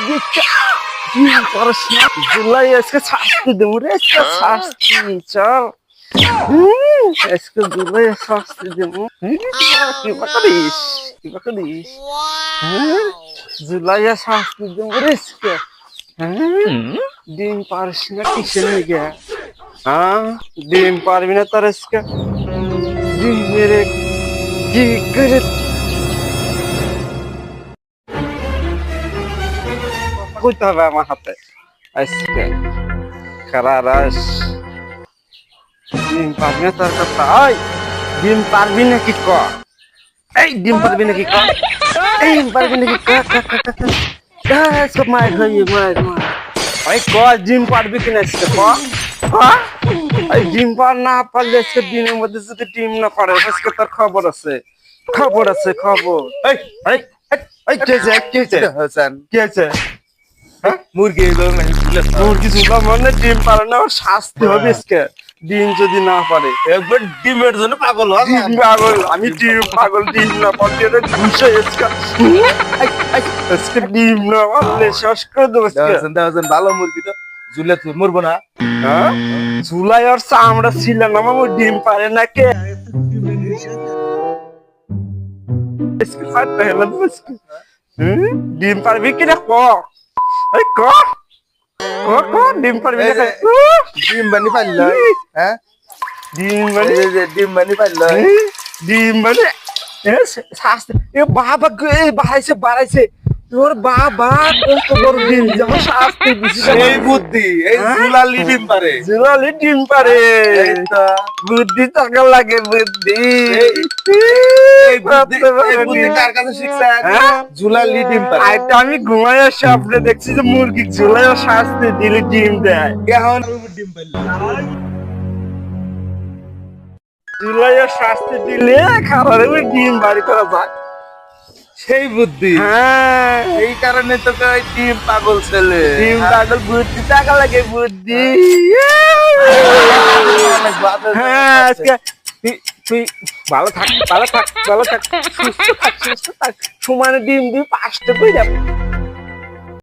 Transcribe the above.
ডিম পারস না জুলাই আজকে শাস্তি দেবো রে আজকে শাস্তি চল আজকে জুলাই শাস্তি দেবো কি করিস জুলাই শাস্তি দেবো রে আজকে ডিম পারস না কিসের লেগে ডিম পারবি না তোর আজকে ডিম মেরে কি করে কইতে হবে আমার হাতে আজকে খারাস ডিম পারবি না তোর কথা ডিম পারবি নাকি ক এই ডিম পারবি নাকি ক এই ডিম পারবি নাকি সব মায়ের হয়ে মায়ের ওই ক ডিম পারবি কিনা আজকে ক এই ডিম পার না পারলে আজকে দিনের মধ্যে যদি ডিম না পারে আজকে তোর খবর আছে খবর এই এই এই কি হয়েছে মুরগি ঝুলা মানে ডিম পারে না ওর শাস্তি হবে আজকে ডিম যদি না পারে একবার ডিমের জন্য পাগল ডিম পাগল আমি ডিম পাগল ডিম না পারলে ঘুষে আজকে ডিম না পারলে শেষ করে দেবো ভালো মুরগি তো ঝুলে তুই মরবো না হ্যাঁ ঝুলাই আর চামড়া ছিল না মামু ডিম পারে না কে ডিম পারবি কিনা ক এই ক ডিম পারবি না ডিম বানি পারল হ্যাঁ ডিম বানি পারল ডিম মানে শাস্তি এ বাবা বাড়াইছে তোর বাবা কত বড় ডিম যেমন শাস্তি দিছি এই বুদ্ধি এই জুলালি ডিম পারে জুলালি ডিম পারে বুদ্ধি টাকা লাগে বুদ্ধি এই বুদ্ধি কার কাছে শিখছেন জুলালি ডিম পারে এটা আমি ঘুমায় স্বপ্নে দেখছি যে মুরগি ঝুলায় শাস্তি দিলে ডিম দেয় এখন ডিম পারল জুলাইয়ে শাস্তি দিলে খাবারে ডিম বাড়ি করা যায় সেই বুদ্ধি হ্যাঁ এই কারণে তোকে ওই ডিম পাগল ছেলে ডিম পাগল বুদ্ধি টাকা লাগে বুদ্ধি হ্যাঁ আজকে তুই ভালো থাক সুস্থ থাক সমানে ডিম 5টা করে যাবো